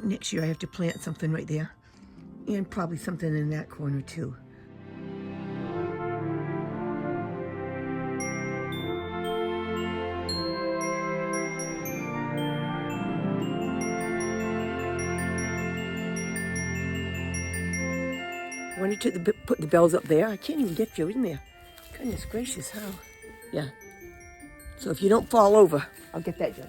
Next year I have to plant something right there. And probably something in that corner too. When I took put the bells up there, I can't even get you in there. Goodness gracious, how? Yeah. So if you don't fall over, I'll get that done.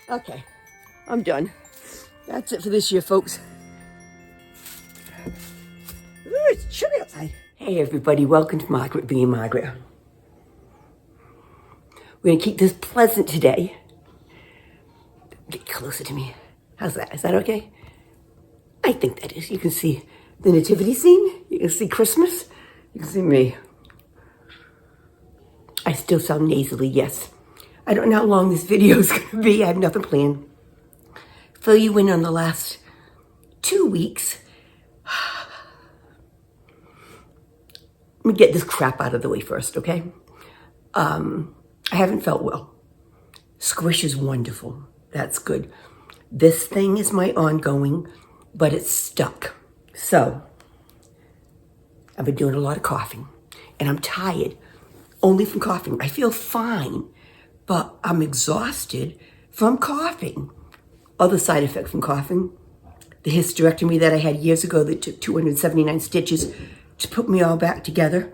Okay, I'm done. That's it for this year, folks. Ooh, it's chilly outside. Hey everybody, welcome to Margaret being Margaret. We're gonna keep this pleasant today. Get closer to me. How's that? Is that okay? I think that is. You can see the nativity scene. You can see Christmas. You can see me. I still sound nasally, yes. I don't know how long this video is going to be. I have nothing planned. Fill you in on the last 2 weeks. Let me get this crap out of the way first, okay? I haven't felt well. Squish is wonderful. That's good. This thing is my ongoing, but it's stuck. So, I've been doing a lot of coughing, and I'm tired only from coughing. I feel fine, but I'm exhausted from coughing. Other side effect from coughing, the hysterectomy that I had years ago that took 279 stitches to put me all back together.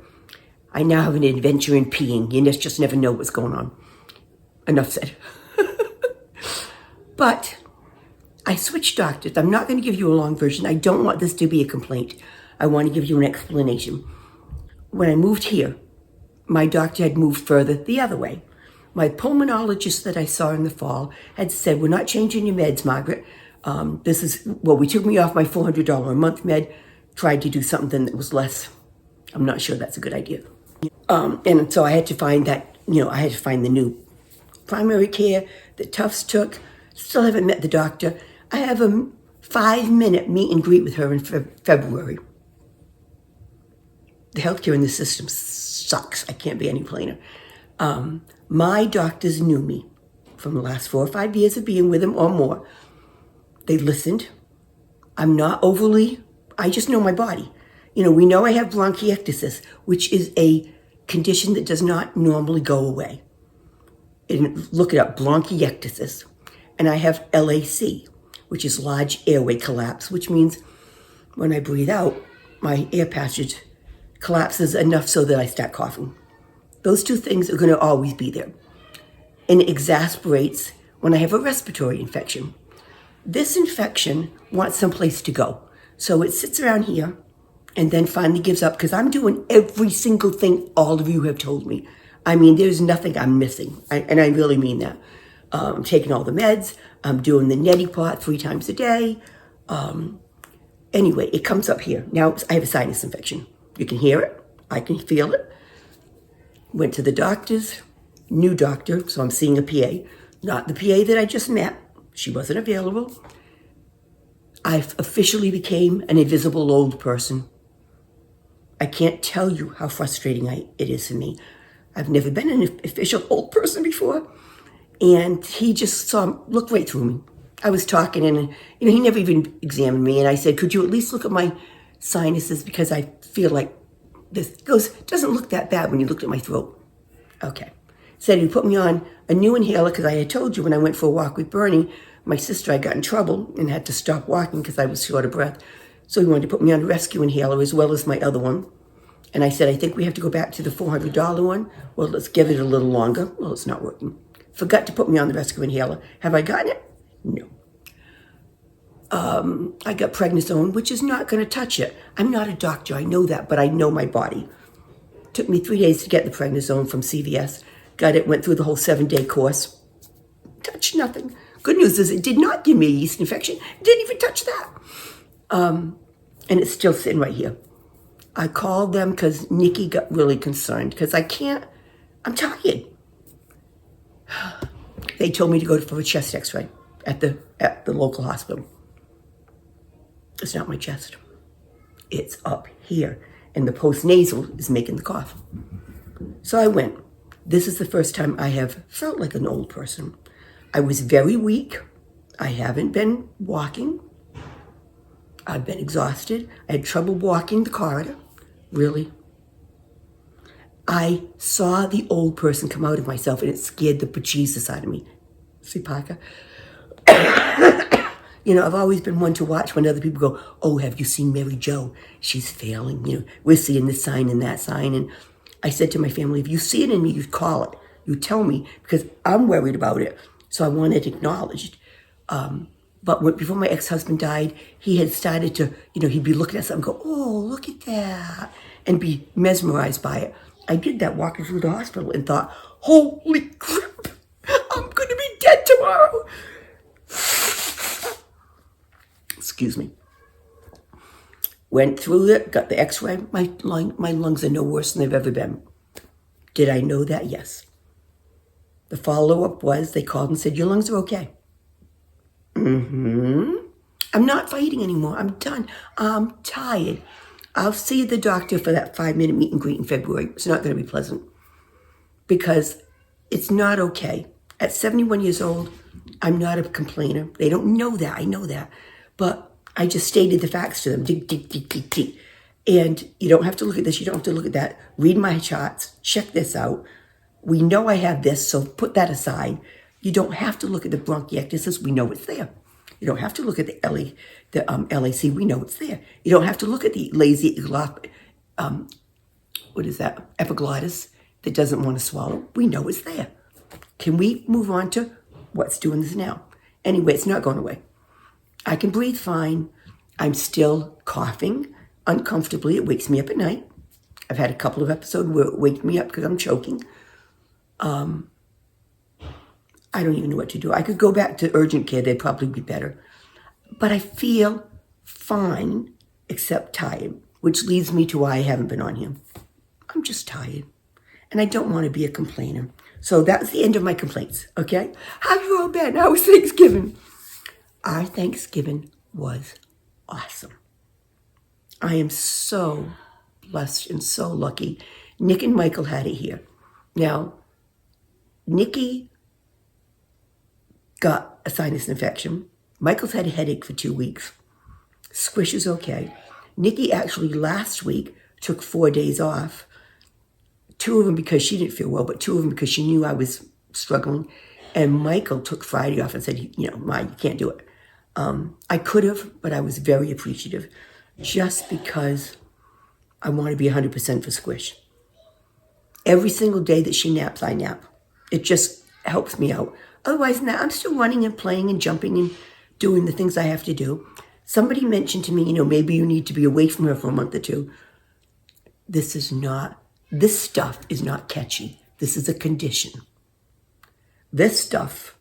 I now have an adventure in peeing. You just never know what's going on. Enough said. But I switched doctors. I'm not going to give you a long version. I don't want this to be a complaint. I want to give you an explanation. When I moved here, my doctor had moved further the other way. My pulmonologist that I saw in the fall had said, we're not changing your meds, Margaret. We took me off my $400 a month med, tried to do something that was less. I'm not sure that's a good idea. And so I had to find I had to find the new primary care that Tufts took. Still haven't met the doctor. I have a 5-minute meet and greet with her in February. The healthcare in the system sucks. I can't be any plainer. My doctors knew me from the last 4 or 5 years of being with them or more. They listened. I'm not overly, I just know my body. We know I have bronchiectasis, which is a condition that does not normally go away. And look it up, bronchiectasis. And I have LAC, which is large airway collapse, which means when I breathe out, my air passage collapses enough so that I start coughing. Those two things are going to always be there. And it exasperates when I have a respiratory infection. This infection wants someplace to go. So it sits around here and then finally gives up because I'm doing every single thing all of you have told me. I mean, there's nothing I'm missing. And I really mean that. I'm taking all the meds. I'm doing the neti pot 3 times a day. Anyway, it comes up here. Now I have a sinus infection. You can hear it. I can feel it. Went to the doctors, new doctor, so I'm seeing a PA. Not the PA that I just met. She wasn't available. I officially became an invisible old person. I can't tell you how frustrating it is for me. I've never been an official old person before. And he just looked right through me. I was talking and, he never even examined me. And I said, could you at least look at my sinuses because I feel like this doesn't look that bad when you looked at my throat. Okay. Said he put me on a new inhaler because I had told you when I went for a walk with Bernie, my sister, I got in trouble and had to stop walking because I was short of breath. So he wanted to put me on a rescue inhaler as well as my other one. And I said, I think we have to go back to the $400 one. Well, let's give it a little longer. Well, it's not working. Forgot to put me on the rescue inhaler. Have I gotten it? No. I got prednisone, which is not going to touch it. I'm not a doctor. I know that, but I know my body. Took me 3 days to get the prednisone from CVS. Got it, went through the whole 7-day course. Touched nothing. Good news is it did not give me a yeast infection. It didn't even touch that. And it's still sitting right here. I called them because Nikki got really concerned because I'm tired. They told me to go for a chest x-ray at the local hospital. It's not my chest. It's up here. And the postnasal is making the cough. So I went. This is the first time I have felt like an old person. I was very weak. I haven't been walking. I've been exhausted. I had trouble walking the corridor. Really. I saw the old person come out of myself and it scared the bejesus out of me. See, Parker? I've always been one to watch when other people go, oh, have you seen Mary Jo? She's failing. We're seeing this sign and that sign. And I said to my family, if you see it in me, you call it. You tell me because I'm worried about it. So I want it acknowledged. But before my ex-husband died, he had started to, he'd be looking at something and go, oh, look at that, and be mesmerized by it. I did that walking through the hospital and thought, holy crap, I'm going to be dead tomorrow. Excuse me. Went through it, got the x-ray. My lungs are no worse than they've ever been. Did I know that? Yes. The follow-up was they called and said, your lungs are okay. I'm not fighting anymore. I'm done. I'm tired. I'll see the doctor for that 5-minute meet and greet in February. It's not going to be pleasant because it's not okay. At 71 years old, I'm not a complainer. They don't know that. I know that. But I just stated the facts to them. Dig, dig, dig, dig, dig. And you don't have to look at this. You don't have to look at that. Read my charts. Check this out. We know I have this, so put that aside. You don't have to look at the bronchiectasis. We know it's there. You don't have to look at the LAC. We know it's there. You don't have to look at the lazy epiglottis that doesn't want to swallow. We know it's there. Can we move on to what's doing this now? Anyway, it's not going away. I can breathe fine. I'm still coughing uncomfortably. It wakes me up at night. I've had a couple of episodes where it wakes me up because I'm choking. I don't even know what to do. I could go back to urgent care. They'd probably be better. But I feel fine, except tired, which leads me to why I haven't been on here. I'm just tired. And I don't want to be a complainer. So that's the end of my complaints, okay? How have you all been? How was Thanksgiving? Our Thanksgiving was awesome. I am so blessed and so lucky. Nick and Michael had it here. Now, Nikki got a sinus infection. Michael's had a headache for 2 weeks. Squish is okay. Nikki actually last week took 4 days off. 2 of them because she didn't feel well, but 2 of them because she knew I was struggling. And Michael took Friday off and said, Ma, you can't do it. I could have, but I was very appreciative just because I want to be 100% for Squish. Every single day that she naps, I nap. It just helps me out. Otherwise, now I'm still running and playing and jumping and doing the things I have to do. Somebody mentioned to me, maybe you need to be away from her for a month or 2. This stuff is not catchy. This is a condition. This stuff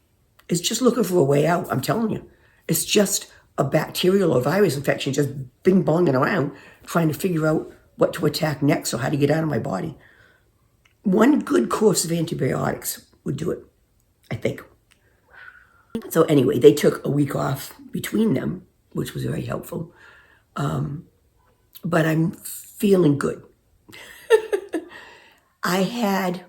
is just looking for a way out, I'm telling you. It's just a bacterial or virus infection just bing-bonging around trying to figure out what to attack next or how to get out of my body. One good course of antibiotics would do it, I think. So anyway, they took a week off between them, which was very helpful. But I'm feeling good. I had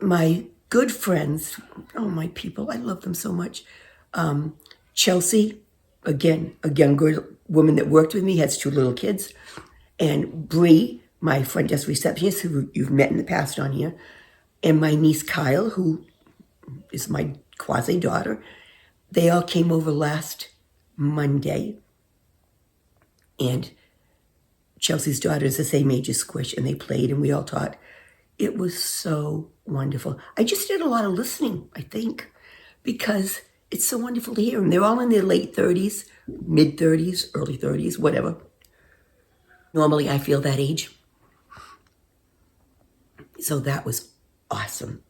my good friends, my people, I love them so much. Chelsea, again, a younger woman that worked with me, has 2 little kids. And Bree, my front desk receptionist, who you've met in the past on here. And my niece Kyle, who is my quasi-daughter. They all came over last Monday. And Chelsea's daughter is the same age as Squish, and they played, and we all taught. It was so wonderful. I just did a lot of listening, I think, because it's so wonderful to hear them. They're all in their late 30s, mid-30s, early 30s, whatever. Normally I feel that age. So that was awesome.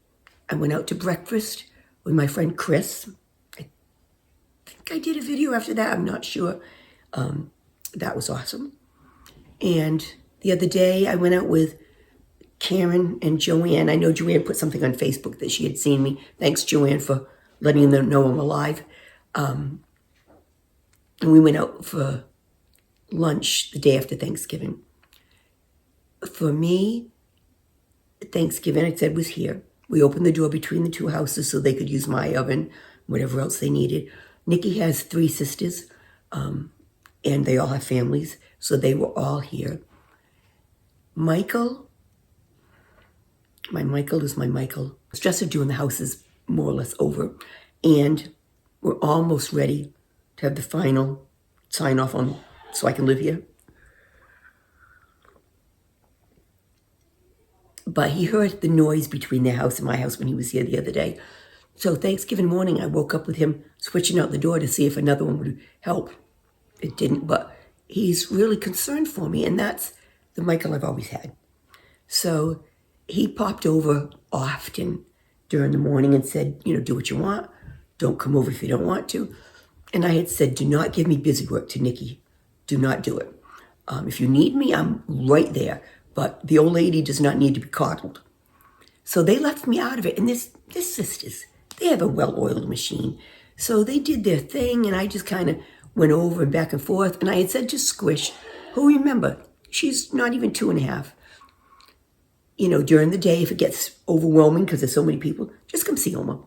I went out to breakfast with my friend Chris. I think I did a video after that. I'm not sure. That was awesome. And the other day I went out with Karen and Joanne. I know Joanne put something on Facebook that she had seen me. Thanks, Joanne, for letting them know I'm alive. And we went out for lunch the day after Thanksgiving. For me, Thanksgiving, I said, was here. We opened the door between the two houses so they could use my oven, whatever else they needed. Nikki has 3 sisters, and they all have families, so they were all here. Michael, my Michael is my Michael. Stress of doing the house is more or less over, and we're almost ready to have the final sign off on so I can live here. But he heard the noise between their house and my house when he was here the other day. So Thanksgiving morning, I woke up with him switching out the door to see if another one would help. It didn't, but he's really concerned for me, and that's the Michael I've always had. So he popped over often during the morning and said, do what you want. Don't come over if you don't want to. And I had said, do not give me busy work to Nikki. Do not do it. If you need me, I'm right there. But the old lady does not need to be coddled. So they left me out of it. And this sisters, they have a well-oiled machine. So they did their thing, and I just kind of went over and back and forth. And I had said to Squish, who, remember, she's not even 2.5. During the day, if it gets overwhelming because there's so many people, just come see Oma.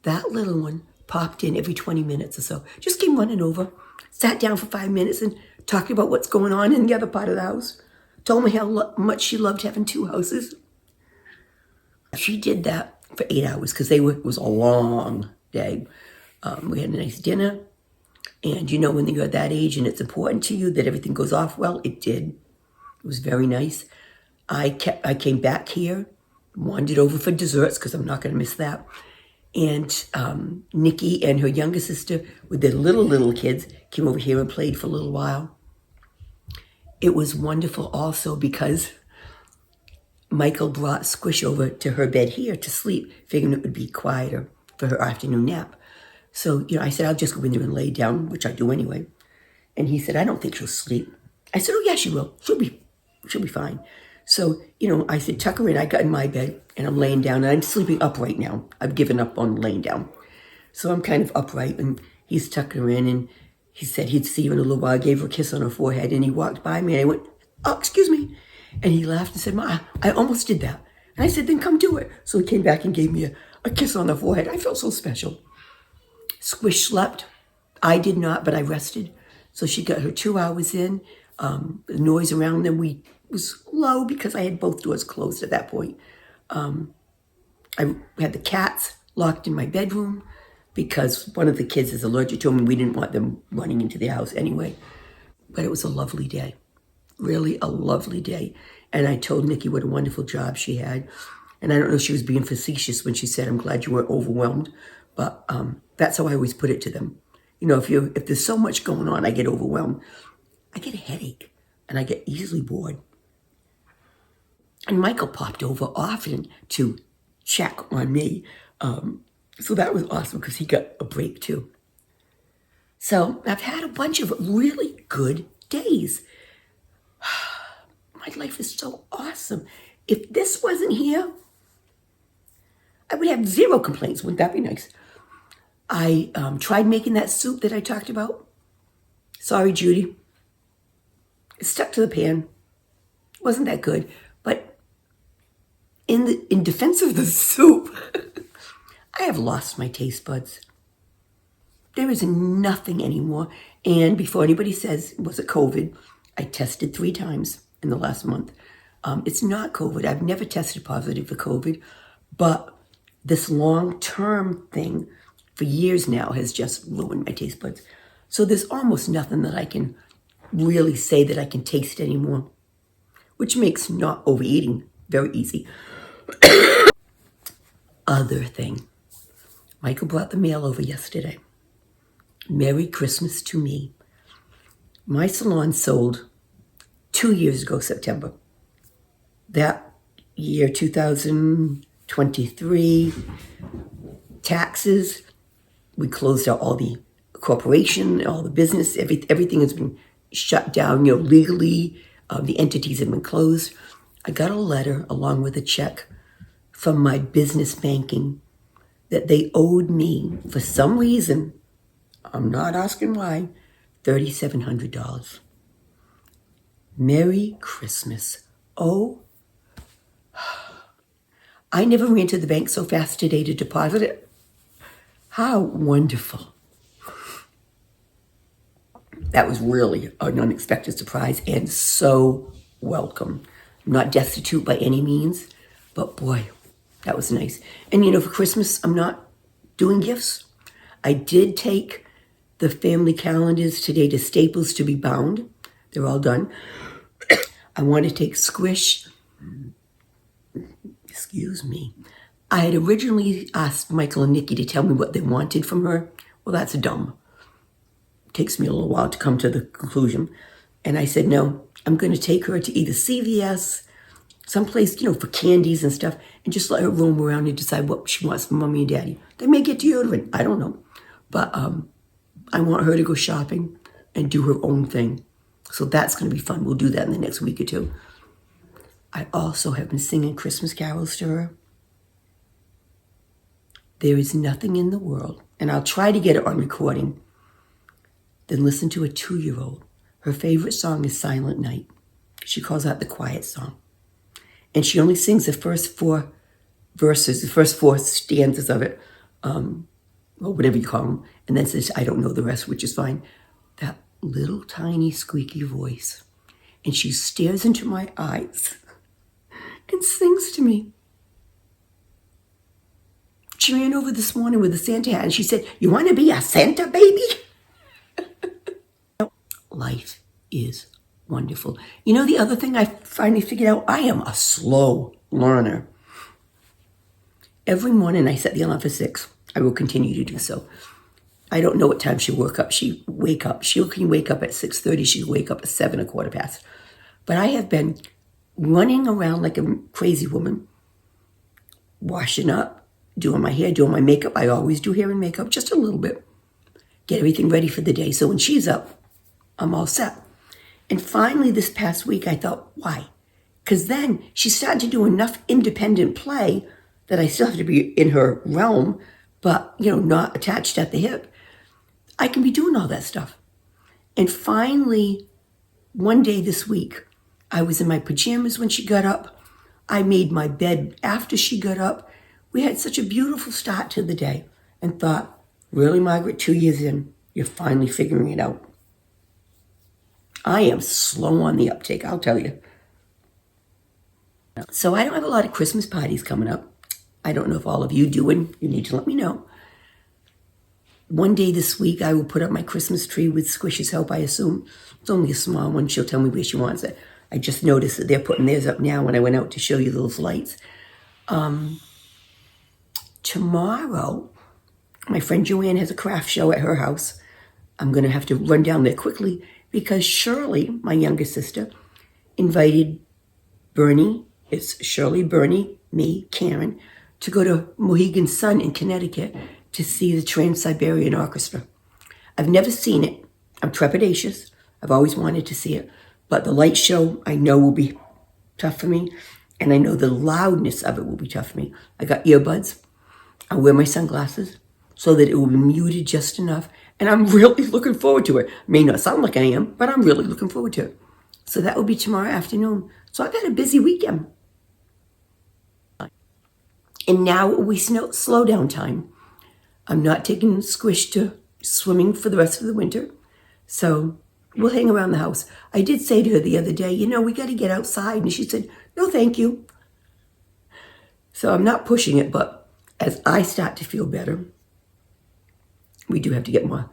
That little one popped in every 20 minutes or so. Just came running over, sat down for 5 minutes and talking about what's going on in the other part of the house. Told me how much she loved having 2 houses. She did that for 8 hours because it was a long day. We had a nice dinner. And when you're at that age and it's important to you that everything goes off well, it did. It was very nice. I came back here, wandered over for desserts because I'm not going to miss that. And Nikki and her younger sister with their little kids came over here and played for a little while. It was wonderful also because Michael brought Squish over to her bed here to sleep, figuring it would be quieter for her afternoon nap. So, I said, I'll just go in there and lay down, which I do anyway. And he said, I don't think she'll sleep. I said, oh, yeah, she will. She'll be fine. So, I said, tuck her in. I got in my bed and I'm laying down and I'm sleeping upright now. I've given up on laying down. So I'm kind of upright and he's tucking her in and he said he'd see her in a little while. I gave her a kiss on her forehead and he walked by me and I went, oh, excuse me. And he laughed and said, Ma, I almost did that. And I said, then come do it. So he came back and gave me a kiss on the forehead. I felt so special. Squish slept. I did not, but I rested. So she got her 2 hours in. The noise around them was low because I had both doors closed at that point. I had the cats locked in my bedroom because one of the kids is allergic to them and we didn't want them running into the house anyway. But it was a lovely day. Really a lovely day. And I told Nikki what a wonderful job she had. And I don't know if she was being facetious when she said, I'm glad you weren't overwhelmed. But that's how I always put it to them. If there's so much going on, I get overwhelmed. I get a headache and I get easily bored. And Michael popped over often to check on me. So that was awesome because he got a break too. So I've had a bunch of really good days. My life is so awesome. If this wasn't here, I would have 0 complaints. Wouldn't that be nice? I tried making that soup that I talked about. Sorry, Judy. It stuck to the pan. Wasn't that good. But in defense of the soup, I have lost my taste buds. There is nothing anymore. And before anybody says, was it COVID? I tested 3 times in the last month. It's not COVID. I've never tested positive for COVID. But this long-term thing for years now has just ruined my taste buds. So there's almost nothing that I can really say that I can taste anymore, which makes not overeating very easy. Other thing. Michael brought the mail over yesterday. Merry Christmas to me. My salon sold 2 years ago, September. That year, 2023, taxes, we closed out all the corporation, all the business, everything has been shut down, legally. The entities have been closed. I got a letter along with a check from my business banking that they owed me, for some reason, I'm not asking why, $3,700. Merry Christmas. Oh, I never ran to the bank so fast today to deposit it. How wonderful. That was really an unexpected surprise and so welcome. I'm not destitute by any means, but boy, that was nice. And for Christmas, I'm not doing gifts. I did take the family calendars today to Staples to be bound. They're all done. I want to take Squish. Excuse me. I had originally asked Michael and Nikki to tell me what they wanted from her. Well, that's dumb. It takes me a little while to come to the conclusion. And I said, no, I'm going to take her to either CVS, someplace, for candies and stuff, and just let her roam around and decide what she wants from mommy and daddy. They may get deodorant. I don't know. But I want her to go shopping and do her own thing. So that's going to be fun. We'll do that in the next week or two. I also have been singing Christmas carols to her. There is nothing in the world, and I'll try to get it on recording, than listen to a 2-year-old. Her favorite song is Silent Night. She calls that the quiet song. And she only sings the first 4 verses, the first 4 stanzas of it, or whatever you call them, and then says, I don't know the rest, which is fine. That little tiny squeaky voice. And she stares into my eyes and sings to me. She ran over this morning with a Santa hat and she said, you want to be a Santa baby? Life is wonderful. The other thing I finally figured out, I am a slow learner. Every morning I set the alarm for 6. I will continue to do so. I don't know what time she'll wake up. She can wake up at 6:30. She'll wake up at 7, a quarter past. But I have been running around like a crazy woman, washing up, doing my hair, doing my makeup. I always do hair and makeup, just a little bit. Get everything ready for the day. So when she's up, I'm all set. And finally, this past week, I thought, why? Because then she started to do enough independent play that I still have to be in her realm, but, not attached at the hip. I can be doing all that stuff. And finally, one day this week, I was in my pajamas when she got up. I made my bed after she got up. We had such a beautiful start to the day and thought, really, Margaret, 2 years in, you're finally figuring it out. I am slow on the uptake, I'll tell you. So I don't have a lot of Christmas parties coming up. I don't know if all of you do, and you need to let me know. One day this week, I will put up my Christmas tree with Squish's help, I assume. It's only a small one. She'll tell me where she wants it. I just noticed that they're putting theirs up now when I went out to show you those lights. Tomorrow, my friend Joanne has a craft show at her house. I'm going to have to run down there quickly because Shirley, my younger sister, invited Bernie, it's Shirley, Bernie, me, Karen, to go to Mohegan Sun in Connecticut to see the Trans-Siberian Orchestra. I've never seen it. I'm trepidatious. I've always wanted to see it. But the light show, I know, will be tough for me. And I know the loudness of it will be tough for me. I got earbuds. I wear my sunglasses so that it will be muted just enough. And I'm really looking forward to it. May not sound like I am, but I'm really looking forward to it. So that will be tomorrow afternoon. So I've had a busy weekend. And now it will be slow down time. I'm not taking Squish to swimming for the rest of the winter. So we'll hang around the house. I did say to her the other day, we got to get outside. And she said, no, thank you. So I'm not pushing it, but as I start to feel better, we do have to get more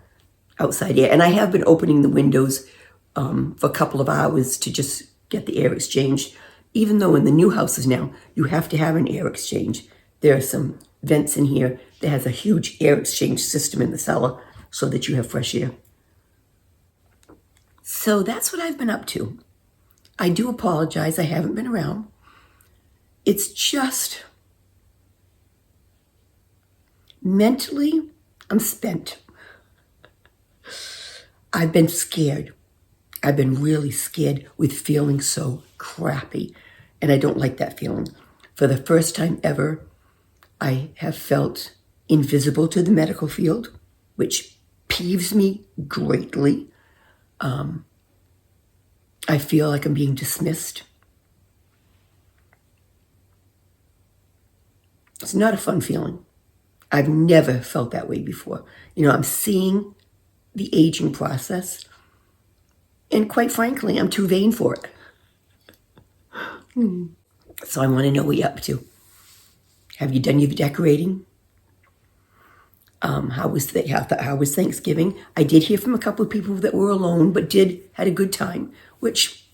outside air. And I have been opening the windows for a couple of hours to just get the air exchanged. Even though in the new houses now, you have to have an air exchange. There are some vents in here that has a huge air exchange system in the cellar so that you have fresh air. So that's what I've been up to. I do apologize. I haven't been around. It's just mentally, I'm spent. I've been scared. I've been really scared with feeling so crappy. And I don't like that feeling. For the first time ever, I have felt invisible to the medical field, which peeves me greatly. I feel like I'm being dismissed. It's not a fun feeling. I've never felt that way before. I'm seeing the aging process, and quite frankly, I'm too vain for it. So I want to know what you're up to. Have you done your decorating? How was Thanksgiving? I did hear from a couple of people that were alone, but had a good time, which,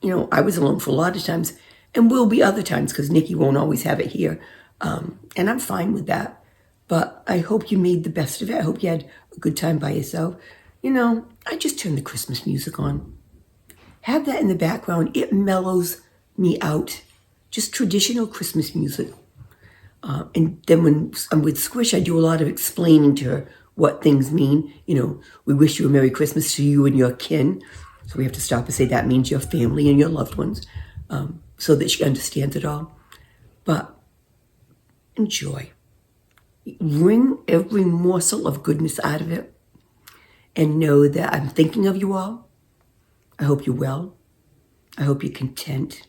I was alone for a lot of times, and will be other times because Nikki won't always have it here. And I'm fine with that. But I hope you made the best of it. I hope you had a good time by yourself. I just turned the Christmas music on. Have that in the background. It mellows me out. Just traditional Christmas music. And then when I'm with Squish, I do a lot of explaining to her what things mean. We wish you a Merry Christmas to you and your kin. So we have to stop and say that means your family and your loved ones, so that she understands it all. But enjoy. Wring every morsel of goodness out of it and know that I'm thinking of you all. I hope you're well. I hope you're content.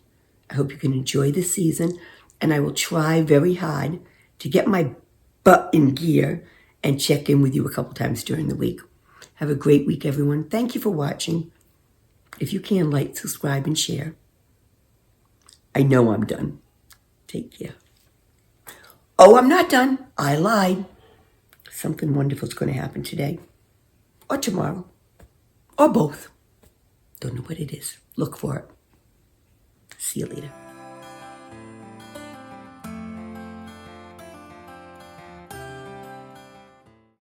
I hope you can enjoy this season. And I will try very hard to get my butt in gear and check in with you a couple times during the week. Have a great week, everyone. Thank you for watching. If you can, like, subscribe, and share. I know I'm done. Take care. Oh, I'm not done. I lied. Something wonderful is going to happen today or tomorrow or both. Don't know what it is. Look for it. See you later.